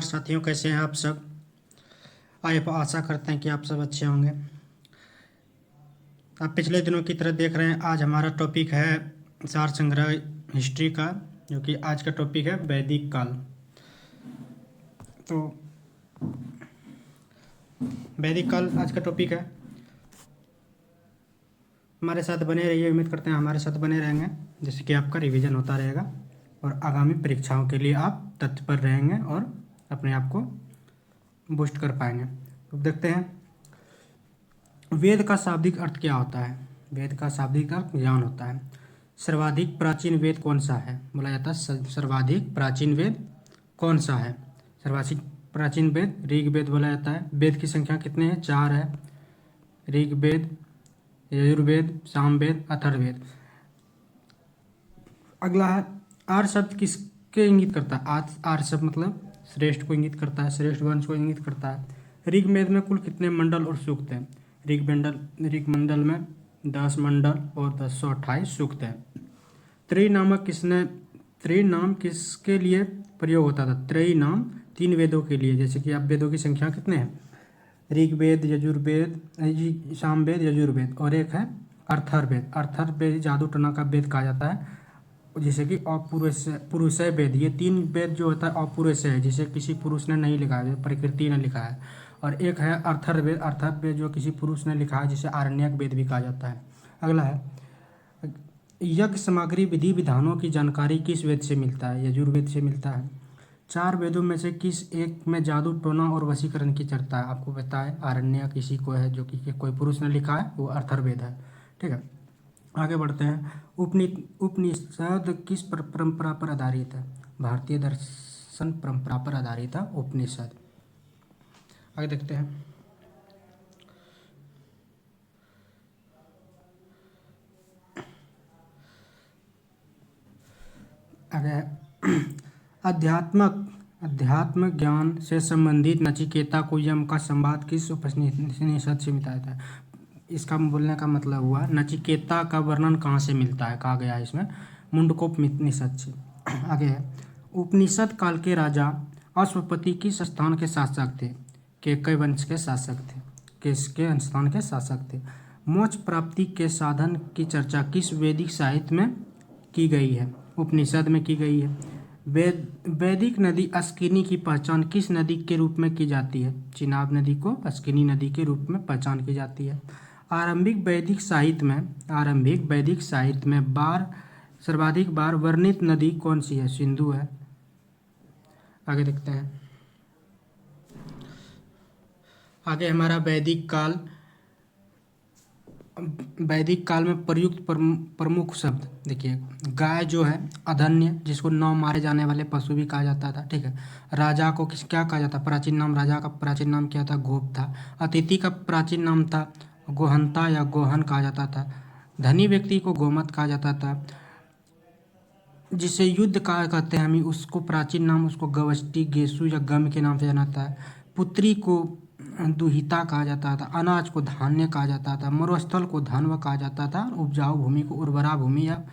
साथियों, कैसे हैं आप सब। आशा करते हैं कि आप सब अच्छे होंगे। आप पिछले दिनों की तरह देख रहे हैं, आज हमारा टॉपिक है सार संग्रह हिस्ट्री का, जो कि आज का टॉपिक है वैदिक काल। तो वैदिक काल आज का टॉपिक है। हमारे साथ बने रहिए, उम्मीद करते हैं हमारे साथ बने रहेंगे, जिससे कि आपका रिवीजन होता रहेगा और आगामी परीक्षाओं के लिए आप तत्पर रहेंगे और अपने आप को बूस्ट कर पाएंगे। तो देखते हैं वेद का शाब्दिक अर्थ क्या होता है। वेद का शाब्दिक अर्थ ज्ञान होता है। सर्वाधिक प्राचीन वेद कौन सा है, बोला जाता है सर्वाधिक प्राचीन वेद कौन सा है। सर्वाधिक प्राचीन वेद ऋग्वेद बोला जाता है। वेद की संख्या कितने हैं, 4 है। ऋग्वेद, यजुर्वेद, सामवेद, अथर्ववेद। अगला है आर्य शब्द किसके इंगित करता है। आर्य शब्द मतलब श्रेष्ठ को इंगित करता है, श्रेष्ठ वंश को इंगित करता है। ऋग्वेद में कुल कितने मंडल और सूक्त हैं। ऋग्मंडल में 10 मंडल और 1028 सूक्त हैं। त्रयी नाम किसके लिए प्रयोग होता था। त्रयी नाम 3 वेदों के लिए। जैसे कि आप वेदों की संख्या कितने हैं, ऋग्वेद, यजुर्वेद, सामवेद, यजुर्वेद, और एक है अर्थर्ववेद। अर्थर्ववेद जादू टोना का वेद कहा जाता है, जैसे कि पुरुषय वेद। ये 3 वेद जो होता है अपौरुषेय है, जिसे किसी पुरुष ने नहीं लिखा है, प्रकृति ने लिखा है। और एक है अर्थर्ववेद। अर्थर्ववेद जो किसी पुरुष ने लिखा है, जिसे आरण्यक वेद भी कहा जाता है। अगला है यज्ञ सामग्री विधि विधानों की जानकारी किस वेद से मिलता है। यजुर्वेद से मिलता है। 4 वेदों में से किस एक में जादू टोना और वशीकरण की चर्चा है। आपको पता है आरण्यक किसी को है, जो कि कोई पुरुष ने लिखा है, वो अर्थर्ववेद है। ठीक है, आगे बढ़ते हैं। उपनिषद किस परंपरा पर आधारित है। भारतीय दर्शन परंपरा पर आधारित है उपनिषद। आगे देखते हैं। आगे अध्यात्म ज्ञान से संबंधित नचिकेता को यम का संवाद किस उपनिषद से मिलता है। इसका बोलने का मतलब हुआ नचिकेता का वर्णन कहाँ से मिलता है, कहा गया है इसमें मुंडकोपनिषद से। आगे है उपनिषद काल के राजा अश्वपति किस स्थान के शासक थे। केकय वंश के शासक थे। किसके स्थान के शासक थे। मोक्ष प्राप्ति के साधन की चर्चा किस वैदिक साहित्य में की गई है। उपनिषद में की गई है। वैदिक नदी अस्किनी की पहचान किस नदी के रूप में की जाती है। चिनाब नदी को अस्किनी नदी के रूप में पहचान की जाती है। आरंभिक वैदिक साहित्य में सर्वाधिक बार वर्णित नदी कौन सी है। सिंधु है। आगे देखते हैं। आगे हमारा वैदिक काल में प्रयुक्त प्रमुख शब्द देखिए। गाय जो है अधन्य, जिसको 9 मारे जाने वाले पशु भी कहा जाता था। ठीक है। राजा को क्या कहा जाता। प्राचीन नाम राजा का प्राचीन नाम क्या था, गोप था। अतिथि का प्राचीन नाम था गोहंता या गोहन कहा जाता था। धनी व्यक्ति को गोमत कहा जाता था। जिसे युद्ध का कहते हैं हम, उसको प्राचीन नाम उसको गवष्टि, गेसु या गम के नाम से जाना जाता है। पुत्री को दुहिता कहा जाता था। अनाज को धान्य कहा जाता था। मरुस्थल को धन्व कहा जाता था। उपजाऊ भूमि को उर्वरा भूमि या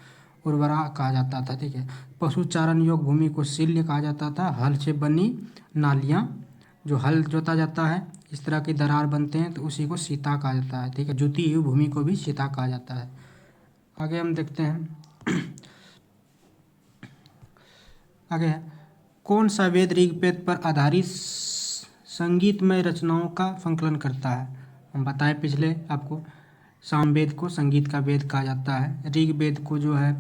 उर्वरा कहा जाता था। ठीक है। पशु चारण योग भूमि को शिल्य कहा जाता था। हल से बनी नालियाँ, जो हल जोता जाता है, इस तरह की दरार बनते हैं, तो उसी को सीता कहा जाता है। ठीक है। जुती हुई भूमि को भी सीता कहा जाता है। आगे हम देखते हैं। आगे कौन सा वेद ऋग्वेद पर आधारित संगीतमय रचनाओं का संकलन करता है। हम बताए पिछले आपको, सामवेद को संगीत का वेद कहा जाता है। ऋग्वेद को जो है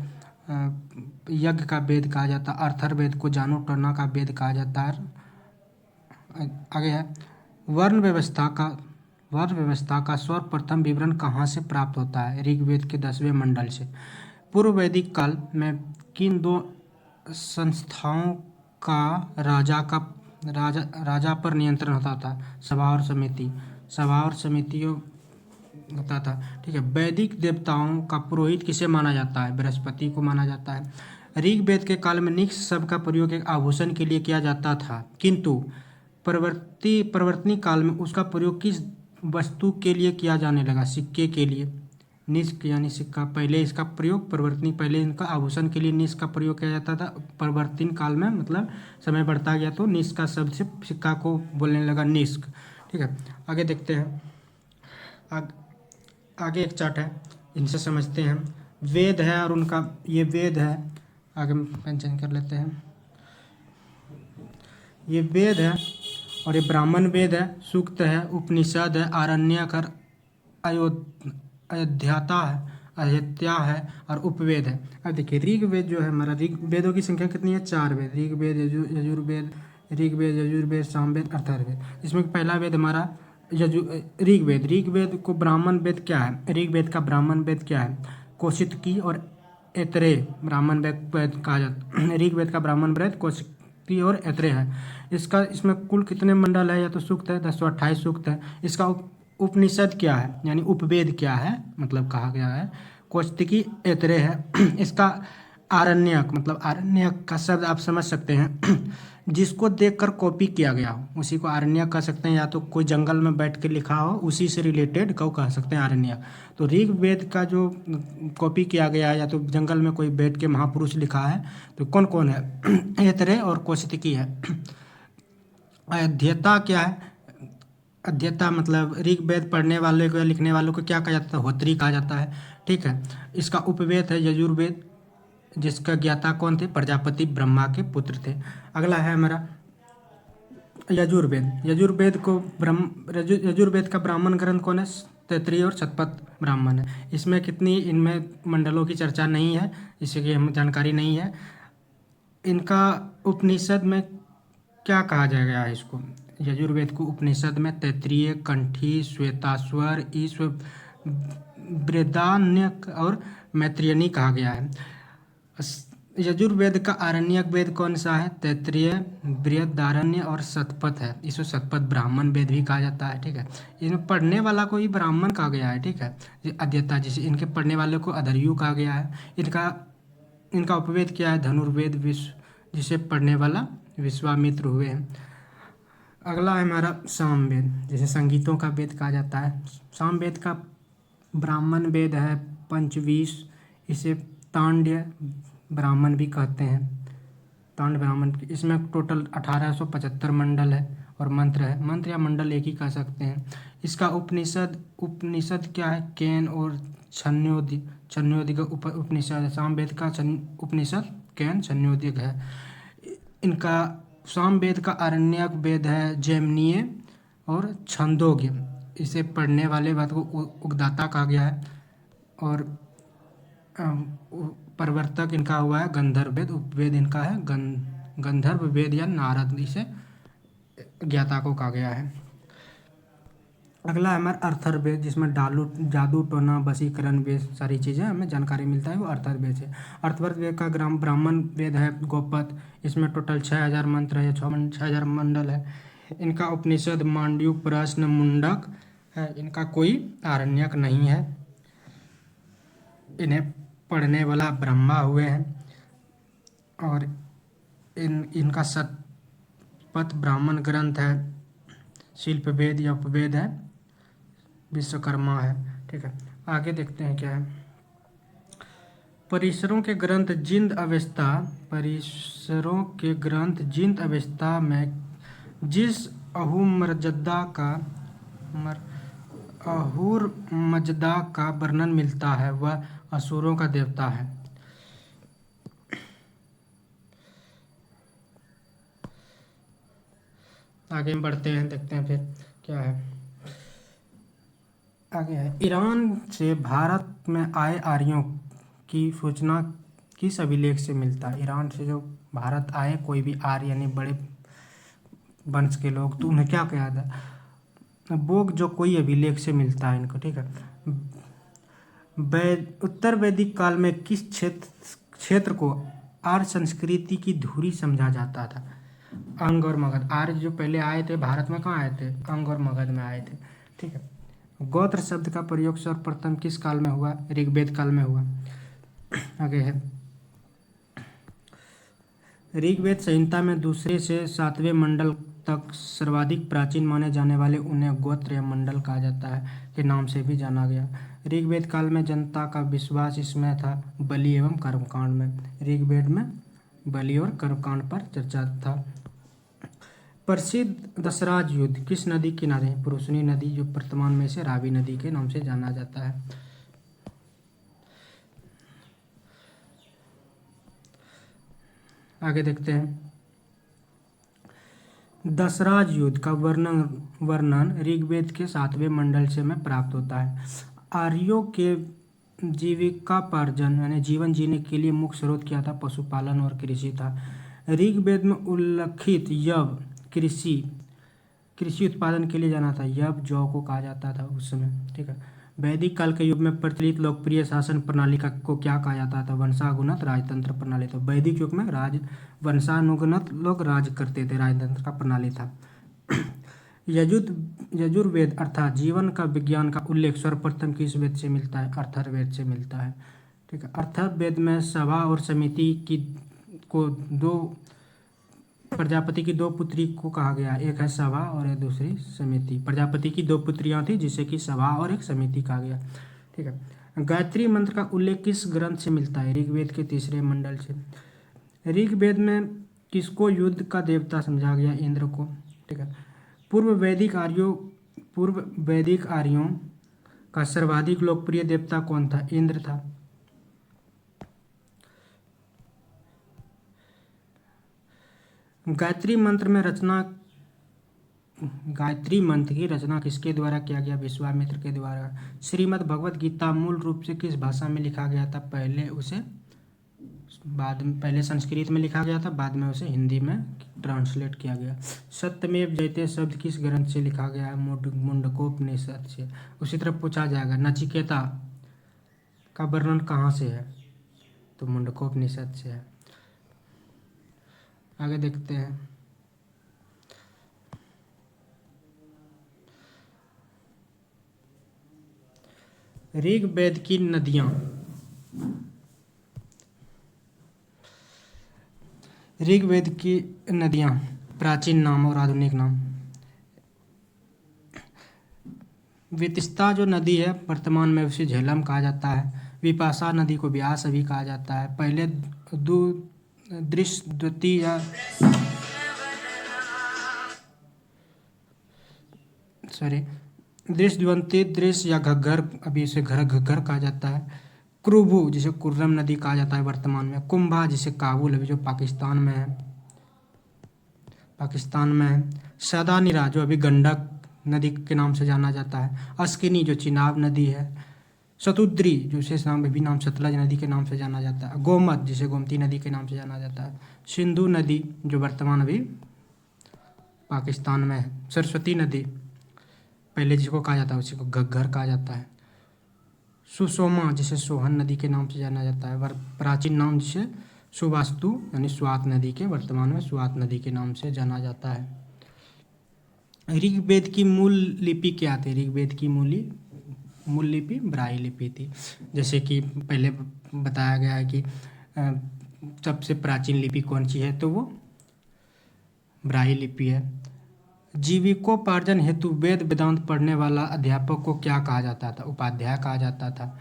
यज्ञ का वेद कहा जाता है। अर्थर्ववेद को जादू टोना का वेद कहा जाता है। आगे है वर्ण व्यवस्था का सर्वप्रथम विवरण कहाँ से प्राप्त होता है। ऋग्वेद के 10वें मंडल से। पूर्व वैदिक काल में किन 2 संस्थाओं का राजा पर नियंत्रण होता था। सभा और समितियों होता था। ठीक है। वैदिक देवताओं का पुरोहित किसे माना जाता है। बृहस्पति को माना जाता है। ऋग्वेद के काल में निक्ष शब्द का प्रयोग एक आभूषण के लिए किया जाता था, किंतु परिवर्तनीय काल में उसका प्रयोग किस वस्तु के लिए किया जाने लगा। सिक्के के लिए, निष्क यानी सिक्का। पहले इसका प्रयोग परिवर्तनीय, पहले इनका आभूषण के लिए निष्क का प्रयोग किया जाता था। परिवर्तन काल में मतलब समय बढ़ता गया तो निष्क का शब्द से सिक्का को बोलने लगा निष्क। ठीक है, आगे देखते हैं। आगे एक चार्ट है, इनसे समझते हैं। वेद है और उनका ये वेद है, आगे मेंशन कर लेते हैं। ये वेद है और ये ब्राह्मण वेद है, सूक्त है, उपनिषद है, आरण्यक है, अयोध्याता है, अहित्या है और उपवेद है। अब देखिए ऋग वेद जो है हमारा, ऋग वेदों की संख्या कितनी है? 4 वेद, ऋग वेद, यजुर्वेद, ऋग्वेद, यजुर्वेद, सामवेद, अथर्ववेद। इसमें पहला वेद हमारा ऋग वेद। ऋग वेद को ब्राह्मण वेद क्या है? ऋग वेद का ब्राह्मण वेद क्या है? कौशिकी और ऐतरेय ब्राह्मण वेद कहा जाता है। ऋग वेद का ब्राह्मण वेद कौशिकी और ऐतरेय है। इसमें कुल कितने मंडल है या तो सूक्त है? 1028 सूक्त है। इसका उपनिषद क्या है यानी उपवेद क्या है मतलब कहा गया है? कौशिकी ऐतरेय है। इसका आरण्यक मतलब आरण्यक का शब्द आप समझ सकते हैं जिसको देखकर कॉपी किया गया हो उसी को आरण्यक कह सकते हैं, या तो कोई जंगल में बैठ के लिखा हो उसी से रिलेटेड को कह सकते हैं आरण्यक। तो ऋग वेद का जो कॉपी किया गया है या तो जंगल में कोई बैठ के महापुरुष लिखा है तो कौन कौन है? ऐतरेय और कौशिकी है। अध्येता क्या है? अध्येता मतलब ऋग वेद पढ़ने वाले को या लिखने वालों को क्या कहा जाता है? होत्री कहा जाता है। ठीक है, इसका उपवेद है यजुर्वेद, जिसका ज्ञाता कौन थे? प्रजापति ब्रह्मा के पुत्र थे। अगला है हमारा यजुर्वेद। यजुर्वेद का ब्राह्मण ग्रंथ कौन है? तैत्तिरीय और शतपथ ब्राह्मण है। इसमें कितनी, इनमें मंडलों की चर्चा नहीं है, इसकी हमें जानकारी नहीं है। इनका उपनिषद में क्या कहा जाएगा इसको? यजुर्वेद को उपनिषद में तैत्तिरीय, कंठी, श्वेताश्वर, ईश्व, बृहदारण्यक और मैत्रेयनी कहा गया है। यजुर्वेद का आरण्यक वेद कौन सा है? तैत्तिरीय, बृहदारण्य और शतपथ है। इसको शतपथ ब्राह्मण वेद भी कहा जाता है। ठीक है, इनमें पढ़ने वाला को ही ब्राह्मण कहा गया है। ठीक है, अध्येता जिसे इनके पढ़ने वाले को अधर्यु कहा गया है। इनका उपवेद क्या है? धनुर्वेद, जिसे पढ़ने वाला विश्वामित्र हुए हैं। अगला है हमारा सामवेद, जिसे संगीतों का वेद कहा जाता है। सामवेद का ब्राह्मण वेद है पंचवीस, इसे तांड्य ब्राह्मण भी कहते हैं। तांड ब्राह्मण, इसमें टोटल 1875 मंडल है और मंत्र है। मंत्र या मंडल एक ही कह सकते हैं। इसका उपनिषद क्या है? केन और छन्योदिक उपनिषद है। सामवेद का उपनिषद केन छन्योदिक है। इनका सामवेद का आरण्यक वेद है जैमिनीय और छंदोग्य। इसे पढ़ने वाले बात को उद्गाता कहा गया है। और प्रवर्तक इनका हुआ है गंधर्व वेद। उपवेद इनका है गंधर्व वेद या नारद, इसे ज्ञाता को कहा गया है। अगला है हमारा अर्थर्ववेद, जिसमें जादू टोना वशीकरण वेद सारी चीज़ें हमें जानकारी मिलता है, वो अर्थर्ववेद से। अर्थवर्वेद का ब्राह्मण वेद है गोपथ। इसमें टोटल 6000 मंत्र है, 6000 मंडल है। इनका उपनिषद मांडव्य, प्रश्न, मुंडक है। इनका कोई आरण्यक नहीं है। इन्हें पढ़ने वाला ब्रह्मा हुए हैं। और इनका शतपथ ब्राह्मण ग्रंथ है। शिल्प वेद या उपवेद है विश्वकर्मा है। ठीक है, आगे देखते हैं क्या है। परिसरों के ग्रंथ जिंद अवस्था में जिस अहुरमजदा का वर्णन मिलता है वह असुरों का देवता है। आगे हम बढ़ते हैं, देखते हैं फिर क्या है। आगे है ईरान से भारत में आए आर्यों की सूचना किस अभिलेख से मिलता है? ईरान से जो भारत आए कोई भी आर्य यानी बड़े वंश के लोग, तो उन्हें क्या कहा था? वो जो कोई अभिलेख से मिलता है इनको। ठीक है, उत्तर वैदिक काल में किस क्षेत्र को आर्य संस्कृति की धुरी समझा जाता था? अंग और मगध। आर्य जो पहले आए थे भारत में कहाँ आए थे? अंग और मगध में आए थे। ठीक है, गोत्र शब्द का प्रयोग सर्वप्रथम किस काल में हुआ? ऋग्वेद काल में हुआ। आगे है ऋग्वेद संहिता में दूसरे से 7वें मंडल तक सर्वाधिक प्राचीन माने जाने वाले उन्हें गोत्र या मंडल कहा जाता है के नाम से भी जाना गया। ऋग्वेद काल में जनता का विश्वास इसमें था बलि एवं कर्मकांड में। ऋग्वेद में बलि और कर्मकांड पर चर्चा था। प्रसिद्ध दशराज युद्ध किस नदी किनारे? पुरुषनी नदी, जो वर्तमान में से रावी नदी के नाम से जाना जाता है। आगे देखते हैं। दशराज युद्ध का वर्णन ऋग्वेद के 7वें मंडल से में प्राप्त होता है। आर्यों के जीविकापार्जन यानी जीवन जीने के लिए मुख्य स्रोत क्या था? पशुपालन और कृषि था। ऋग्वेद में उल्लिखित यव कृषि उत्पादन के लिए जाना था। यव जौ को कहा जाता था उस समय, ठीक है। वैदिक काल के युग में प्रचलित लोकप्रिय शासन प्रणाली को क्या कहा जाता था? वंशानुगत राजतंत्र प्रणाली। तो वैदिक युग में वंशानुगत लोग राज करते थे, राजतंत्र का प्रणाली था। यजुर्वेद अर्थात जीवन का विज्ञान का उल्लेख सर्वप्रथम किस वेद से मिलता है? अथर्ववेद से मिलता है, ठीक है। अथर्ववेद में सभा और समिति प्रजापति की 2 पुत्री को कहा गया, एक है सभा और एक दूसरी समिति। प्रजापति की 2 पुत्रियां थी जिसे कि सभा और एक समिति कहा गया, ठीक है। गायत्री मंत्र का उल्लेख किस ग्रंथ से मिलता है? ऋग्वेद के 3रे मंडल से। ऋग्वेद में किसको युद्ध का देवता समझा गया? इंद्र को, ठीक है। पूर्व वैदिक आर्यों का सर्वाधिक लोकप्रिय देवता कौन था? इंद्र था। गायत्री मंत्र की रचना किसके द्वारा किया गया? विश्वामित्र के द्वारा। श्रीमद् भगवत गीता मूल रूप से किस भाषा में लिखा गया था? पहले संस्कृत में लिखा गया था, बाद में उसे हिंदी में ट्रांसलेट किया गया। सत्यमेव जयते शब्द किस ग्रंथ से लिखा गया है? मुंडकोपनिषद से। उसी तरह पूछा जाएगा नचिकेता का वर्णन कहाँ से है? तो मुंडकोपनिषद से है। आगे देखते हैं। ऋग्वेद की नदियां। ऋग्वेद की नदियां, प्राचीन नाम और आधुनिक नाम। वितस्ता जो नदी है वर्तमान में उसे झेलम कहा जाता है। विपाशा नदी को व्यास भी कहा जाता है। पहले दृश्यवती दृश्य या घग्गर, अभी इसे घग्गर कहा जाता है। क्रुभु जिसे कुर्रम नदी कहा जाता है वर्तमान में। कुंभा जिसे काबुल अभी जो पाकिस्तान में है। सदानीरा जो अभी गंडक नदी के नाम से जाना जाता है। अस्किनी जो चिनाब नदी है। शतुद्री जो शेष नाम भी नाम सतलज नदी के नाम से जाना जाता है। गोमत जिसे गोमती नदी के नाम से जाना जाता है। सिंधु नदी जो वर्तमान अभी पाकिस्तान में है। सरस्वती नदी पहले जिसको कहा जाता है उसी को घग्गर कहा जाता है। सुषोमा जिसे सोहन नदी के नाम से जाना जाता है। प्राचीन नाम जिसे सुवास्तु यानी स्वात नदी के, वर्तमान में स्वात नदी के नाम से जाना जाता है। ऋग्वेद की मूल लिपि क्या थी? ऋग्वेद की मूल लिपि ब्राह्मी लिपि थी। जैसे कि पहले बताया गया है कि सबसे प्राचीन लिपि कौन सी है, तो वो ब्राह्मी लिपि है। जीविकोपार्जन हेतु वेद वेदांत पढ़ने वाला अध्यापक को क्या कहा जाता था? उपाध्याय कहा जाता था।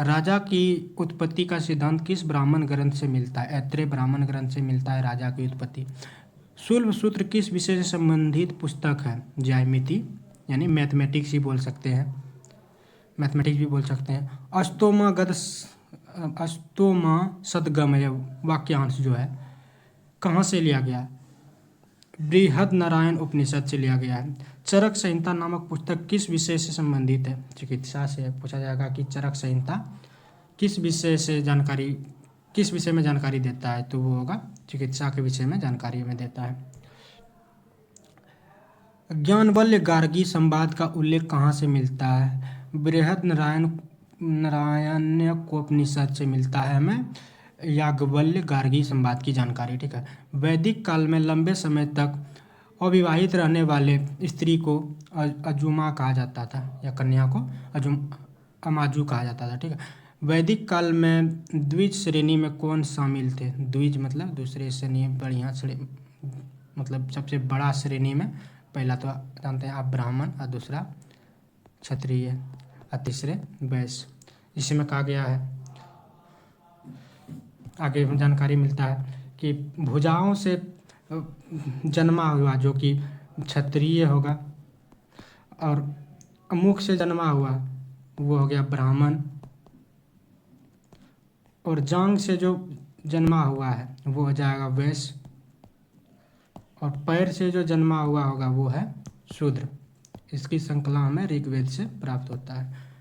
राजा की उत्पत्ति का सिद्धांत किस ब्राह्मण ग्रंथ से मिलता है? ऐत्रेय ब्राह्मण ग्रंथ से मिलता है राजा की उत्पत्ति। शुल्ब सूत्र किस विषय से संबंधित पुस्तक है? ज्यामिति यानी मैथमेटिक्स भी बोल सकते हैं। अस्तोमा सदगमय वाक्यांश जो है कहाँ से लिया गया? बृहद नारायण उपनिषद से लिया गया है। चरक संहिता नामक पुस्तक किस विषय से संबंधित है? चिकित्सा से। पूछा जाएगा कि चरक संहिता किस विषय में जानकारी देता है, तो वो होगा चिकित्सा के विषय में जानकारी में देता है। ज्ञानवल्ल्य गार्गी संवाद का उल्लेख कहाँ से मिलता है? बृहद नारायण्यकोपनिषद से मिलता है हमें याज्ञवल्क्य गार्गी संवाद की जानकारी, ठीक है। वैदिक काल में लंबे समय तक अविवाहित रहने वाले स्त्री को अजुमा कहा जाता था, या कन्या को अमाजू कहा जाता था, ठीक है। वैदिक काल में द्विज श्रेणी में कौन शामिल थे? द्विज मतलब दूसरे श्रेणी, बढ़िया श्रेणी मतलब सबसे बड़ा श्रेणी में पहला तो जानते हैं आप ब्राह्मण और दूसरा क्षत्रिय। और तीसरे वैश्य। इसमें कहा गया है, आगे जानकारी मिलता है कि भुजाओं से जन्मा हुआ जो कि क्षत्रिय होगा, और मुख से जन्मा हुआ वो हो गया ब्राह्मण, और जांग से जो जन्मा हुआ है वो हो जाएगा वैश्य, और पैर से जो जन्मा हुआ होगा वो है शूद्र। इसकी संकलन हमें ऋग्वेद से प्राप्त होता है।